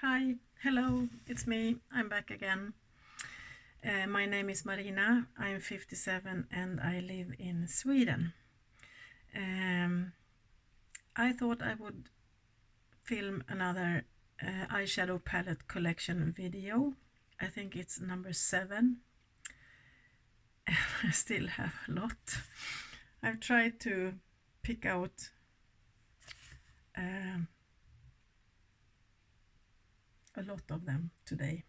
Hi, hello, it's me. I'm back again. My name is Marina. I'm 57 and I live in Sweden. I thought I would film another eyeshadow palette collection video. I think it's number 7. I still have a lot. I've tried to pick out a lot of them today.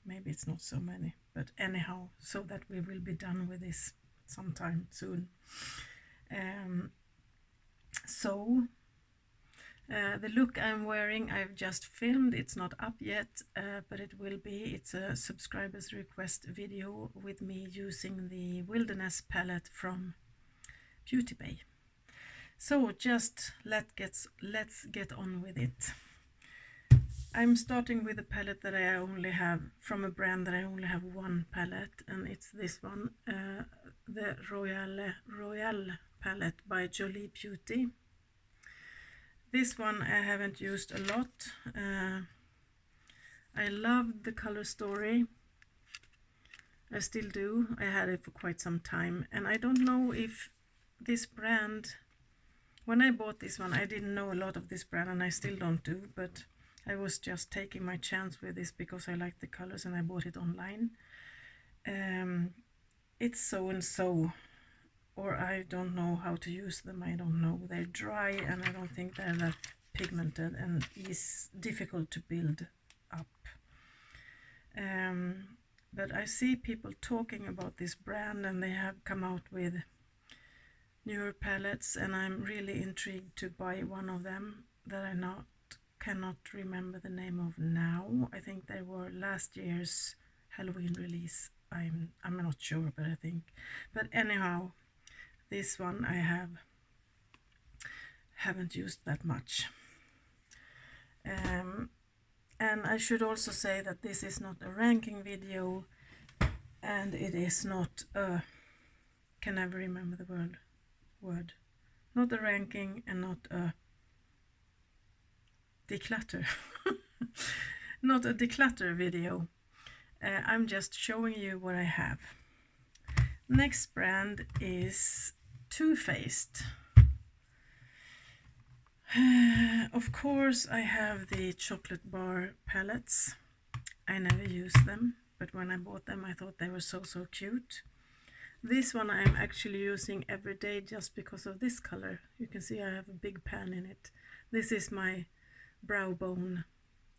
Maybe it's not so many, but anyhow, so that we will be done with this sometime soon. The look I'm wearing, I've just filmed. It's not up yet, but it will be. It's a subscribers request video with me using the Wilderness palette from Beauté. So just let's get on with it. I'm starting with a palette that I only have from a brand that I only have one palette, and it's this one, the Royale palette by Jolie Beauty. This one I haven't used a lot. I love the color story. I still do. I had it for quite some time, and I don't know if this brand, when I bought this one, I didn't know a lot of this brand, and I still don't do, but I was just taking my chance with this because I like the colors and I bought it online. It's so and so, or I don't know how to use them. I don't know. They're dry and I don't think they're that pigmented, and it's difficult to build up. But I see people talking about this brand, and they have come out with newer palettes, and I'm really intrigued to buy one of them that I cannot remember the name of now. I think they were last year's Halloween release. I'm not sure, but I think. But anyhow, this one I haven't used that much. And I should also say that this is not a ranking video, and it is not a, can never remember the word. Not a ranking and not a declutter. Not a declutter video. I'm just showing you what I have. Next brand is Too Faced. Of course I have the chocolate bar palettes. I never use them, but when I bought them I thought they were so cute. This one I'm actually using every day just because of this color. You can see I have a big pan in it. This is my brow bone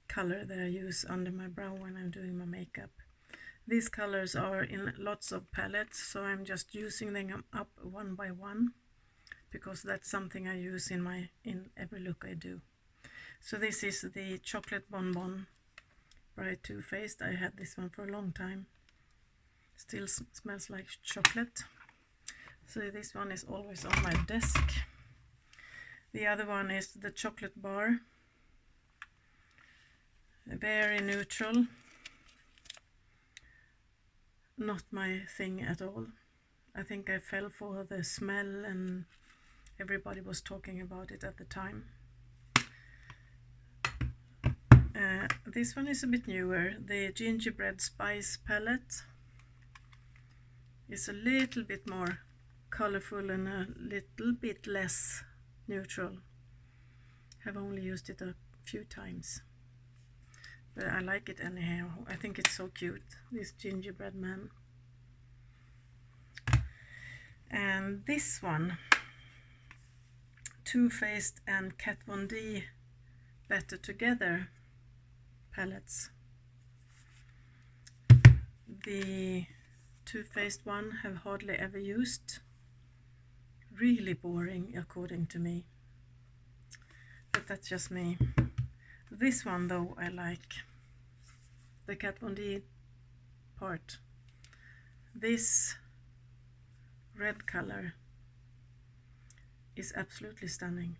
color that I use under my brow when I'm doing my makeup. These colors are in lots of palettes, so I'm just using them up one by one because that's something I use in every look I do. So this is the chocolate bonbon by Too Faced. I had this one for a long time. Still smells like chocolate. So this one is always on my desk. The other one is the chocolate bar. Very neutral. Not my thing at all. I think I fell for the smell and everybody was talking about it at the time. This one is a bit newer. The Gingerbread Spice palette is a little bit more colorful and a little bit less neutral. Have only used it a few times, but I like it anyhow. I think it's so cute, this gingerbread man. And this one, Too Faced and Kat Von D Better Together palettes. The Too Faced one have hardly ever used. Really boring according to me, but that's just me. This one though I like, the Kat Von D part. This red color is absolutely stunning.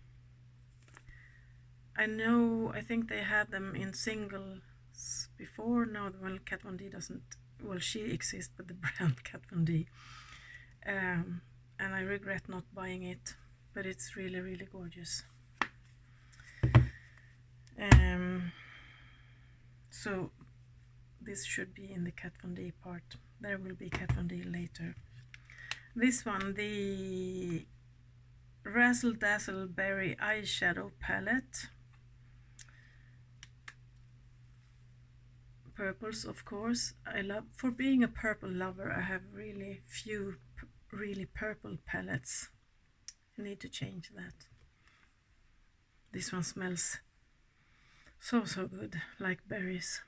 I think they had them in singles before. Now, well, Kat Von D doesn't, well, she exists, but the brand Kat Von D. And I regret not buying it, but it's really gorgeous. So this should be in the Kat Von D part. There will be Kat Von D later. This one, the Razzle Dazzle Berry Eyeshadow Palette. Purples, of course. For being a purple lover, I have really few really purple palettes. I need to change that. This one smells so good, like berries.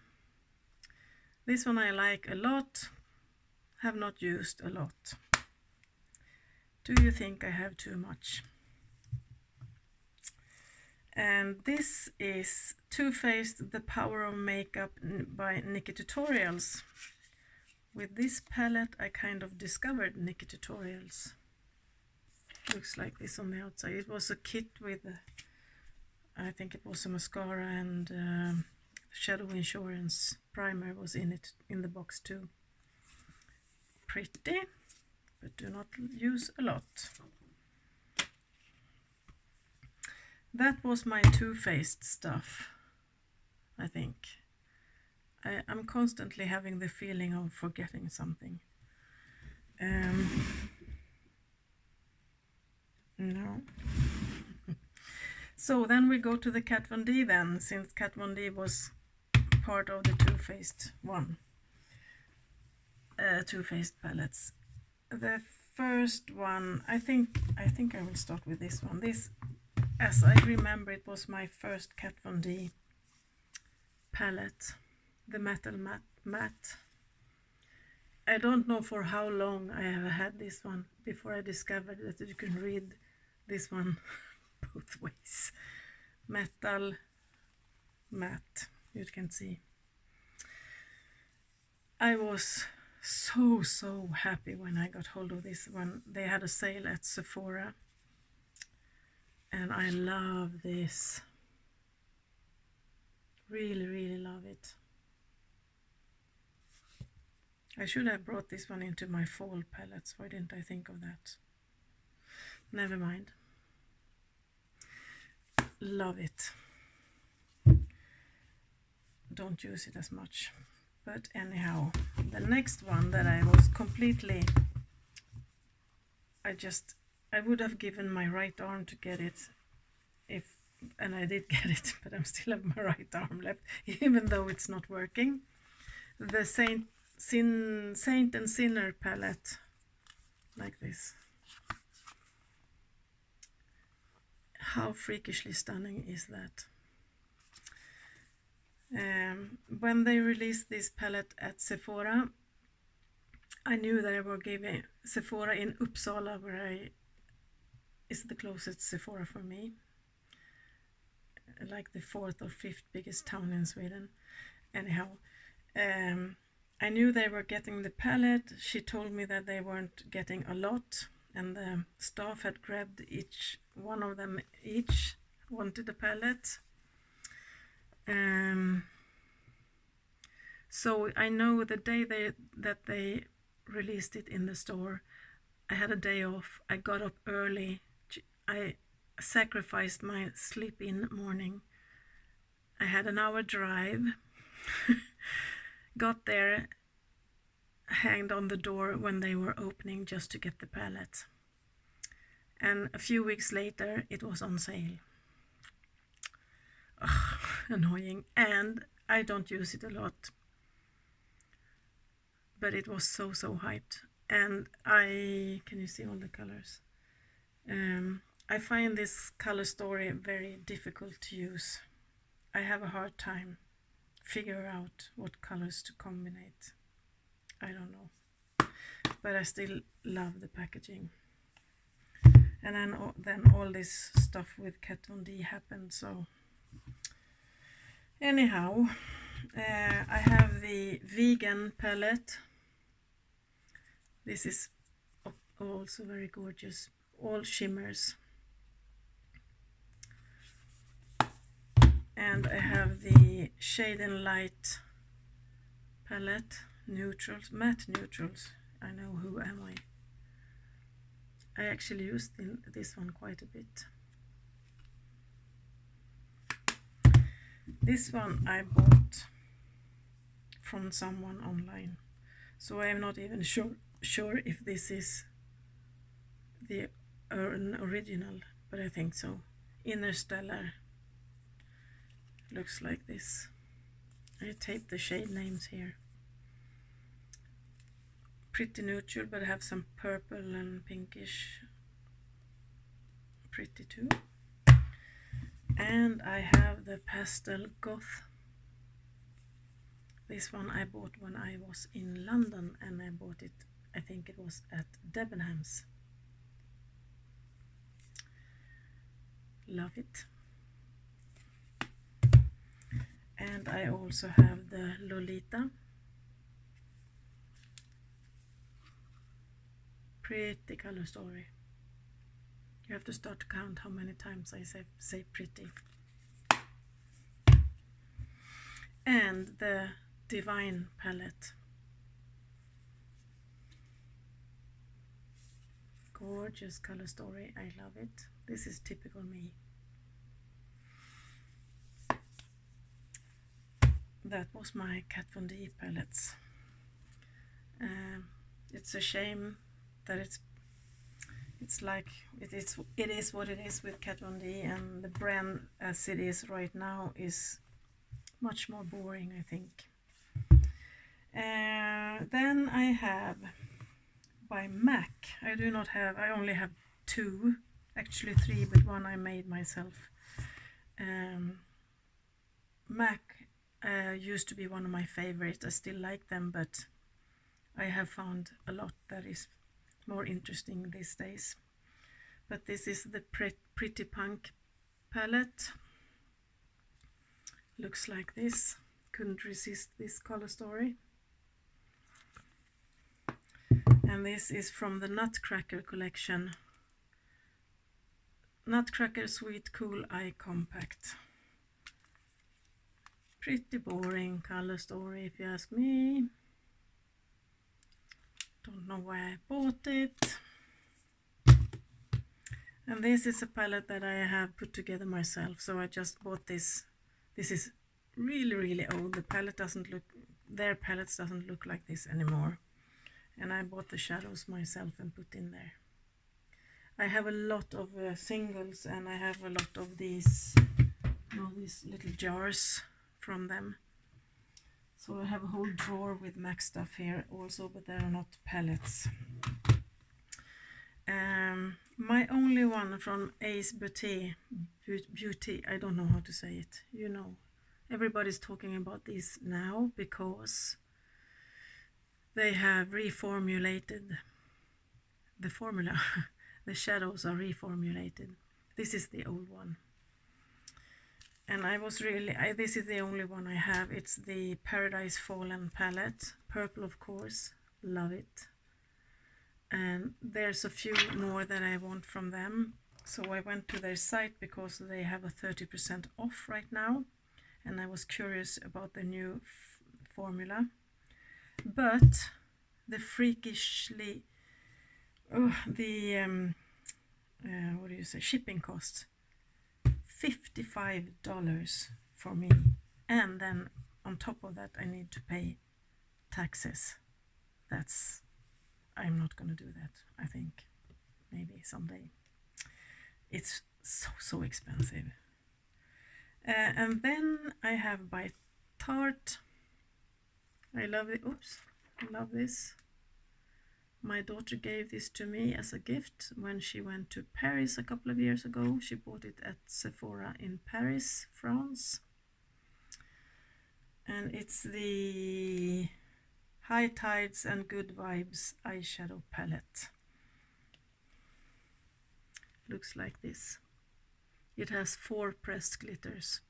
This one I like a lot, have not used a lot. Do you think I have too much? And this is Too Faced The Power of Makeup by Nikkietutorials. With this palette I kind of discovered Nikkietutorials. Looks like this on the outside. It was a kit with, I think it was a mascara and Shadow Insurance primer was in it, in the box too. Pretty, but do not use a lot. That was my Too Faced stuff, I think. I'm constantly having the feeling of forgetting something. No. So then we go to the Kat Von D then, since Kat Von D was part of the Too Faced one. Too Faced palettes. The first one, I think I will start with this one. This, as I remember, it was my first Kat Von D palette, the Metal Matte. I don't know for how long I have had this one before I discovered that you can read this one both ways. Metal Matte, you can see. I was so happy when I got hold of this one. They had a sale at Sephora and I love this. Really love it. I should have brought this one into my fall palettes. Why didn't I think of that? Never mind. Love it. Don't use it as much. But anyhow, the next one that I was completely... I would have given my right arm to get it, and I did get it, but I still have my right arm left, even though it's not working. The Saint and Sinner palette, like this. How freakishly stunning is that? When they released this palette at Sephora, I knew they were giving Sephora in Uppsala, where is the closest Sephora for me, like the 4th or 5th biggest town in Sweden. Anyhow, I knew they were getting the palette. She told me that they weren't getting a lot, and the staff had grabbed each one of them, each wanted a palette. So I know the day that they released it in the store, I had a day off. I got up early. I sacrificed my sleep-in morning. I had an hour drive. Got there, hanged on the door when they were opening just to get the palette. And a few weeks later, it was on sale. Ugh, annoying. And I don't use it a lot. But it was so hyped. And can you see all the colors? I find this color story very difficult to use. I have a hard time figure out what colors to combine. I don't know, but I still love the packaging. And then all this stuff with Kat Von D happened. So anyhow, I have the vegan palette. This is also very gorgeous, all shimmers. And I have the Shade and Light palette, neutrals, matte neutrals. I know, who am I? I actually used this one quite a bit. This one I bought from someone online. So I am not even sure if this is the an original, but I think so. Interstellar looks like this. I taped the shade names here. Pretty neutral, but I have some purple and pinkish. Pretty too. And I have the Pastel Goth. This one I bought when I was in London, and I bought it, I think it was at Debenhams. Love it. And I also have the Lolita. Pretty color story. You have to start to count how many times I say pretty. And the Divine palette. Gorgeous color story. I love it. This is typical me. That was my Kvd palettes. It's a shame that it's like it is what it is with Kvd, and the brand as it is right now is much more boring, I think. Then I have by MAC. I only have two, actually three, but one I made myself. MAC used to be one of my favorites. I still like them, but I have found a lot that is more interesting these days. But this is the Pretty Punk palette. Looks like this. Couldn't resist this color story. And this is from the Nutcracker collection. Nutcracker Sweet Cool Eye Compact. Pretty boring color story if you ask me. Don't know why I bought it. And this is a palette that I have put together myself, so I just bought this. This is really old. Their palettes doesn't look like this anymore. And I bought the shadows myself and put in there. I have a lot of singles, and I have a lot of these little jars from them. So I have a whole drawer with MAC stuff here also, but they are not palettes. My only one from Beauté, I don't know how to say it, you know. Everybody's talking about this now because they have reformulated the formula. The shadows are reformulated. This is the old one. And this is the only one I have. It's the Paradise Fallen palette. Purple, of course. Love it. And there's a few more that I want from them. So I went to their site because they have a 30% off right now. And I was curious about the new formula. But the freakishly... shipping costs $55 for me, and then on top of that I need to pay taxes. I'm not gonna do that. I think maybe someday. It's so expensive. And then I have by Tarte. I love it. Oops, I love this. My daughter gave this to me as a gift when she went to Paris a couple of years ago. She bought it at Sephora in Paris, France. And it's the High Tides and Good Vibes Eyeshadow Palette. Looks like this. It has 4 pressed glitters.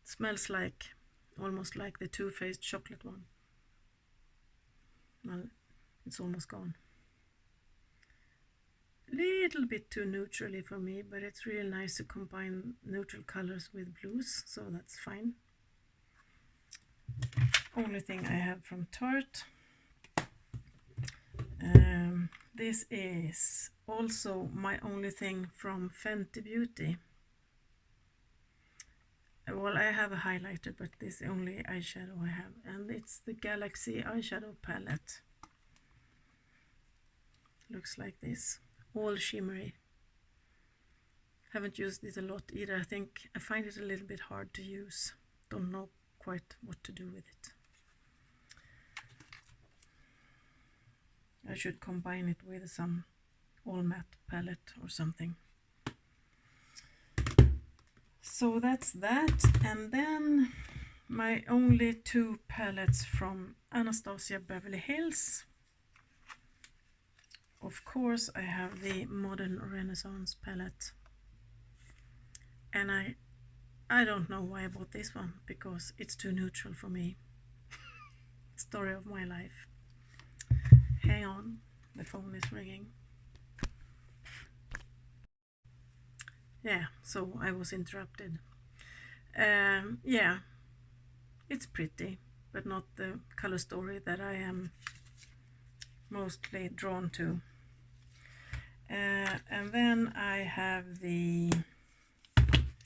Smells like, almost like the Too Faced chocolate one. Well, it's almost gone. Little bit too neutrally for me, but it's really nice to combine neutral colors with blues, so that's fine. Only thing I have from Tarte. This is also my only thing from Fenty Beauty. well, I have a highlighter, but this is the only eyeshadow I have, and it's the Galaxy Eyeshadow Palette. Looks like this, all shimmery. Haven't used it a lot either. I think I find it a little bit hard to use. Don't know quite what to do with it. I should combine it with some all matte palette or something. So that's that, and then my only two palettes from Anastasia Beverly Hills. Of course, I have the Modern Renaissance palette, and I don't know why I bought this one, because it's too neutral for me. Story of my life. Hang on, the phone is ringing. Yeah, so I was interrupted. Yeah, it's pretty, but not the color story that I am mostly drawn to. And then I have the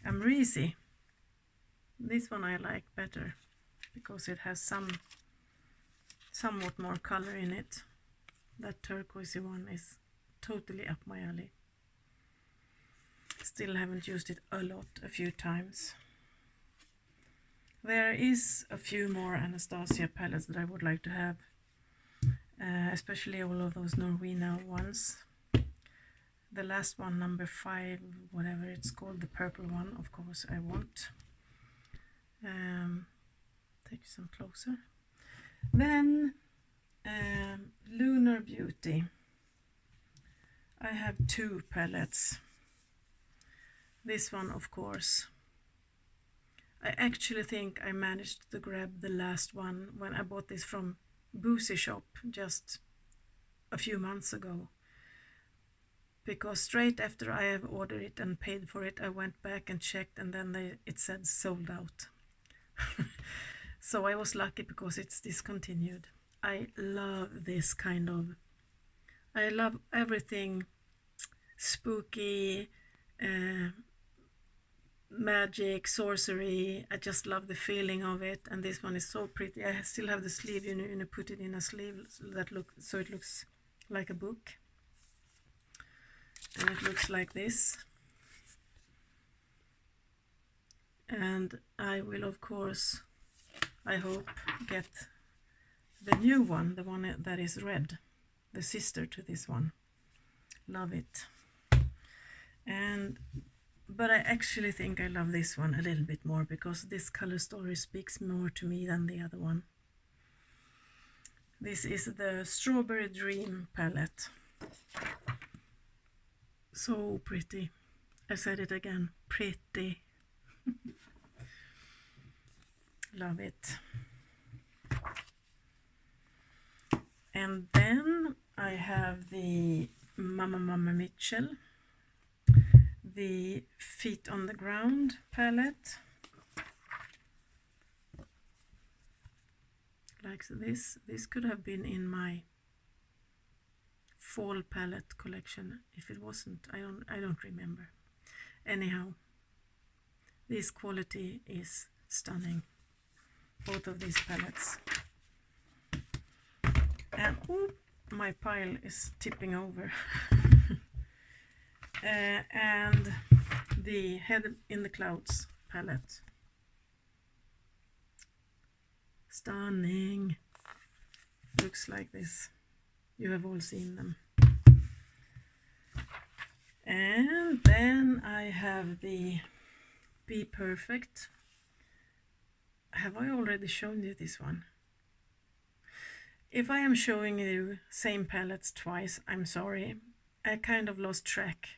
Amrezy. This one I like better because it has somewhat more color in it. That turquoisey one is totally up my alley. Still haven't used it a lot, a few times. There is a few more Anastasia palettes that I would like to have, especially all of those Norwegian ones. The last one, number 5, whatever it's called, the purple one, of course I want. Take some closer. Then Lunar Beauty. I have 2 palettes. This one, of course. I actually think I managed to grab the last one when I bought this from Boozy Shop just a few months ago. Because straight after I have ordered it and paid for it, I went back and checked, and then it said sold out. So I was lucky because it's discontinued. I love this kind of... I love everything spooky, magic, sorcery. I just love the feeling of it, and this one is so pretty. I still have the sleeve, you know, put it in a sleeve so it looks like a book, and it looks like this. And I will, of course, I hope, get the new one, the one that is red, the sister to this one. Love it. But I actually think I love this one a little bit more because this color story speaks more to me than the other one. This is the Strawberry Dream palette. So pretty. I said it again, pretty. Love it. And then I have the Mama Mitchell, the Feet on the Ground palette, like this. This could have been in my fall palette collection. If it wasn't, I don't remember. Anyhow, this quality is stunning, both of these palettes. And my pile is tipping over. And the Head in the Clouds palette. Stunning. Looks like this. You have all seen them. And then I have the BPerfect. Have I already shown you this one? If I am showing you same palettes twice, I'm sorry. I kind of lost track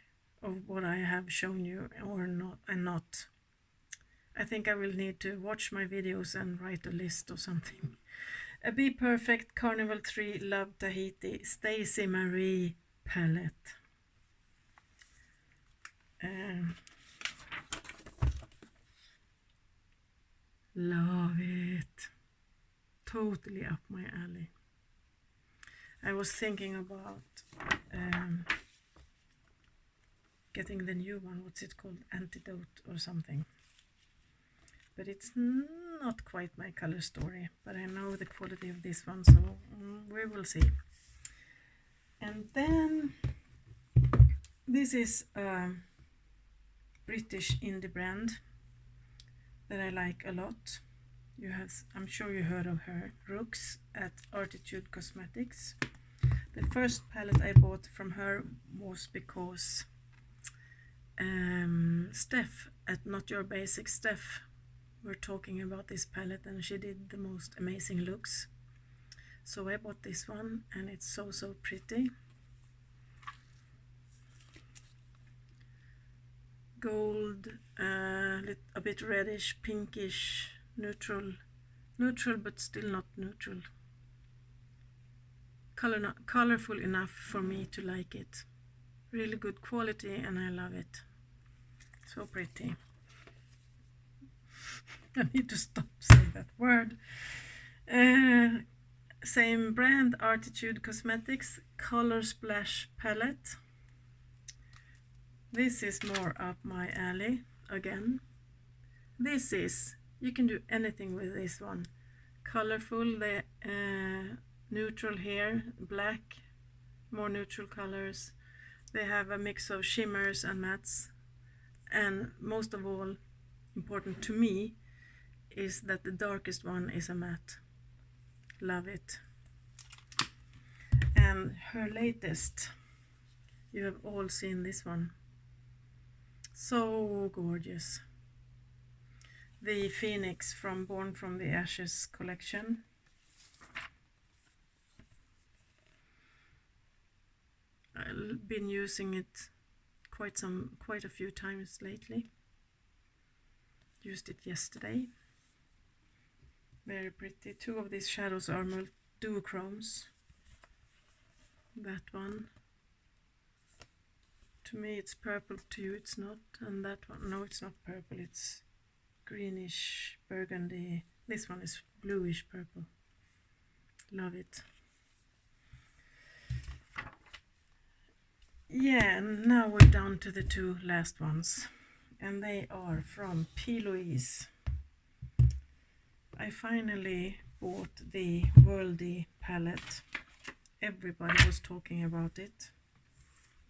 of what I have shown you or not. I think I will need to watch my videos and write a list or something. A BPerfect Carnival 3 Love Tahiti Stacey Marie palette. Love it. Totally up my alley. I was thinking about getting the new one. What's it called? Antidote or something. but it's not quite my color story, but I know the quality of this one, so we will see. And then this is a British indie brand that I like a lot. I'm sure you heard of her, Rooks at Arttitude Cosmetics. The first palette I bought from her was because Steph at Not Your Basic Steph were talking about this palette, and she did the most amazing looks. So I bought this one, and it's so pretty. Gold, a bit reddish, pinkish, neutral but still not neutral. Colorful enough for me to like it. Really good quality, and I love it. So pretty. I need to stop saying that word. Same brand, Arttitude Cosmetics, Color Splash Palette. This is more up my alley again. This is, you can do anything with this one. Colorful, the neutral here, black, more neutral colors. They have a mix of shimmers and mattes, and most of all, important to me, is that the darkest one is a matte. Love it. And her latest, you have all seen this one. So gorgeous. The Phoenix from Born from the Ashes collection. I've been using it quite a few times lately. Used it yesterday. Very pretty. Two of these shadows are duochromes. That one. To me it's purple, to you it's not. And that one, no, it's not purple, it's greenish burgundy. This one is bluish purple. Love it. Yeah, and now we're down to the two last ones, and they are from P.Louise. I finally bought the Worldy palette. Everybody was talking about it.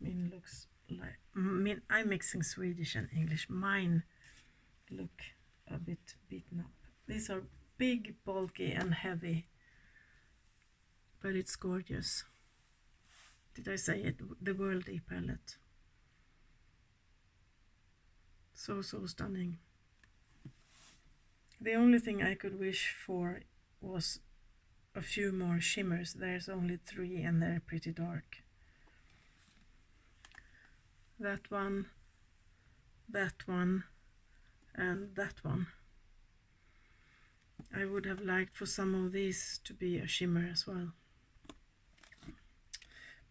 I mean, looks like, I'm mixing Swedish and English. Mine look a bit beaten up. These are big, bulky and heavy, but it's gorgeous. Did I say it? The Worldy palette. So stunning. The only thing I could wish for was a few more shimmers. There's only 3 and they're pretty dark. That one, and that one. I would have liked for some of these to be a shimmer as well.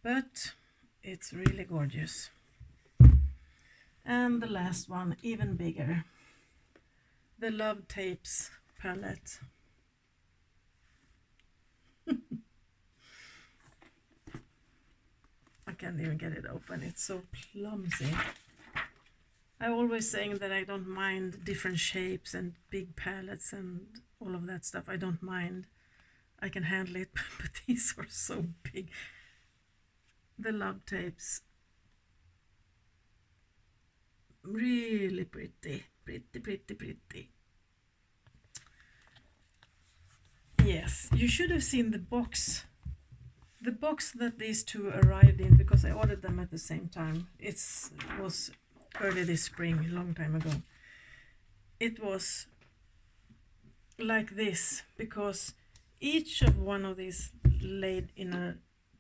But it's really gorgeous. And the last one, even bigger. The Love Tapes palette. I can't even get it open, it's so clumsy. I'm always saying that I don't mind different shapes and big palettes and all of that stuff. I don't mind. I can handle it, but these are so big. The Love Tapes. Really pretty. Pretty. Yes, you should have seen the box. The box that these two arrived in, because I ordered them at the same time. It was early this spring, a long time ago. It was like this, because each of one of these laid in a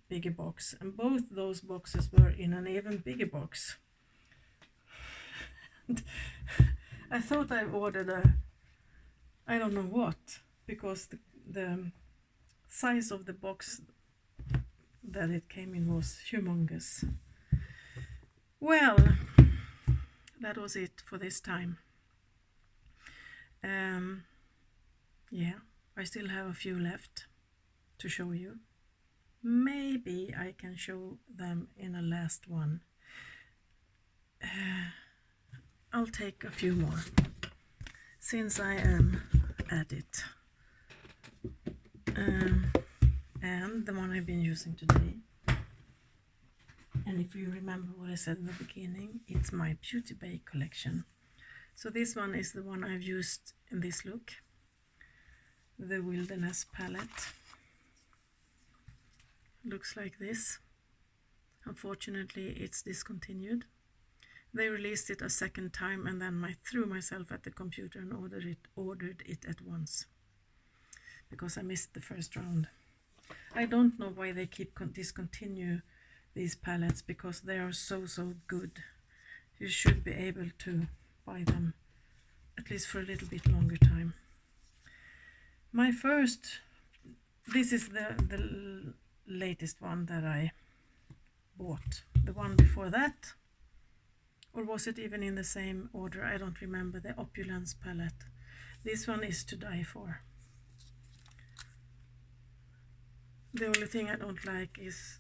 bigger box, and both those boxes were in an even bigger box. I thought I ordered I don't know what, because the size of the box that it came in was humongous. Well, that was it for this time. Yeah, I still have a few left to show you. Maybe I can show them in a last one. I'll take a few more. since I am at it. And the one I've been using today, and if you remember what I said in the beginning, it's my Beauté collection. So this one is the one I've used in this look, the Wilderness palette. Looks like this. Unfortunately, it's discontinued. They released it a second time, and then I threw myself at the computer and ordered it at once, because I missed the first round. I don't know why they keep discontinue these palettes, because they are so good. You should be able to buy them at least for a little bit longer time. My first, this is the latest one that I bought. The one before that, or was it even in the same order? I don't remember. The Opulence palette. This one is to die for. The only thing I don't like is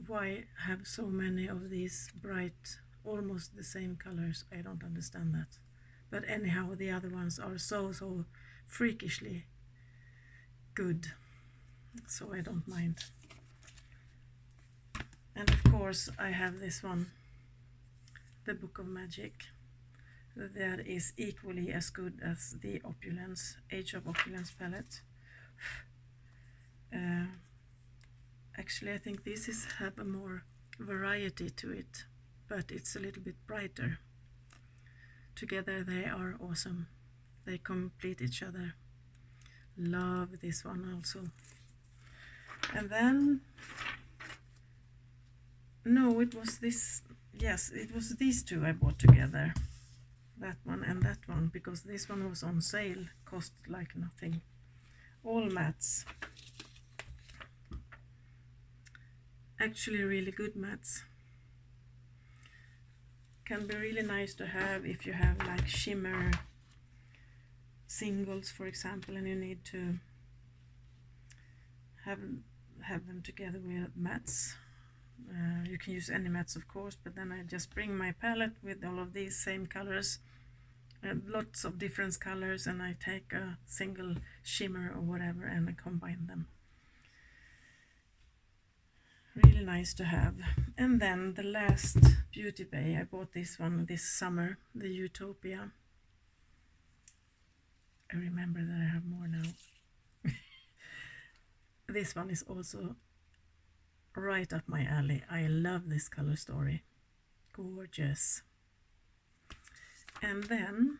why have so many of these bright, almost the same colors. I don't understand that. But anyhow, the other ones are so freakishly good, so I don't mind. And of course I have this one, the Book of Magic, that is equally as good as the Opulence, Age of Opulence palette. Actually, I think this have a more variety to it, but it's a little bit brighter. Together they are awesome. They complete each other. Love this one also. And then, no, it was this, yes, it was these two I bought together. That one and that one, because this one was on sale, cost like nothing. All mattes. Actually really good mattes. Can be really nice to have if you have like shimmer singles, for example, and you need to have them together with mattes. You can use any mattes, of course, but then I just bring my palette with all of these same colors, lots of different colors, and I take a single shimmer or whatever and I combine them. Really nice to have. And then the last Beauty Bay, I bought this one this summer, the Utopia. I remember that I have more now. This one is also right up my alley. I love this color story. Gorgeous. And then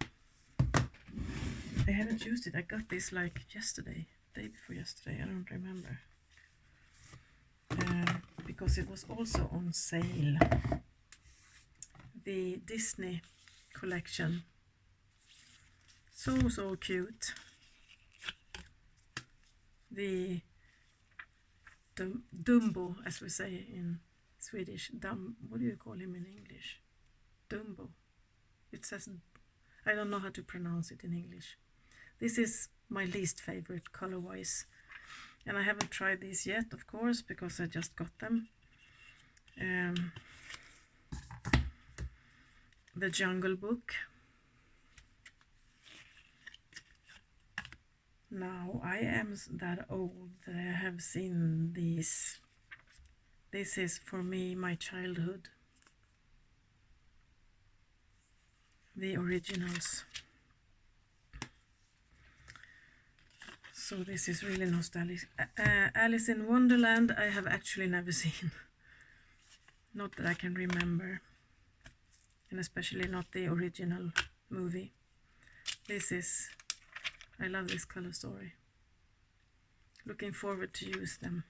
I haven't used it. I got this like yesterday, day before yesterday, I don't remember. Because it was also on sale. The Disney collection. So cute. The Dumbo, as we say in Swedish. What do you call him in English? Dumbo. It says, I don't know how to pronounce it in English. This is my least favorite color-wise. And I haven't tried these yet, of course, because I just got them. The Jungle Book. Now I am that old that I have seen these. This is for me my childhood. The originals. So this is really nostalgic. Alice in Wonderland I have actually never seen. Not that I can remember. And especially not the original movie. This is, I love this color story. Looking forward to use them.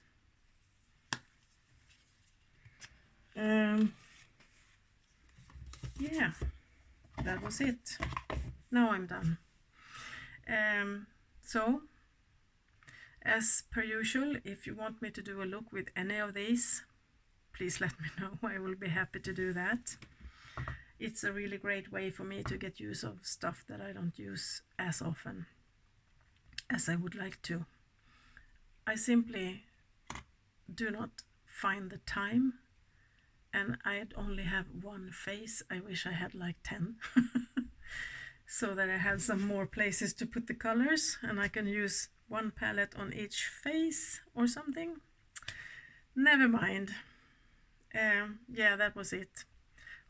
Yeah, that was it. Now I'm done. So, as per usual, if you want me to do a look with any of these, please let me know. I will be happy to do that. It's a really great way for me to get use of stuff that I don't use as often as I would like to. I simply do not find the time, and I only have one face. I wish I had like 10. so that I have some more places to put the colors and I can use one palette on each face or something. Never mind. Yeah, that was it.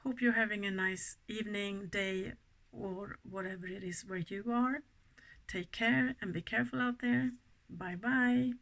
Hope you're having a nice evening, day, or whatever it is where you are. Take care and be careful out there. Bye bye.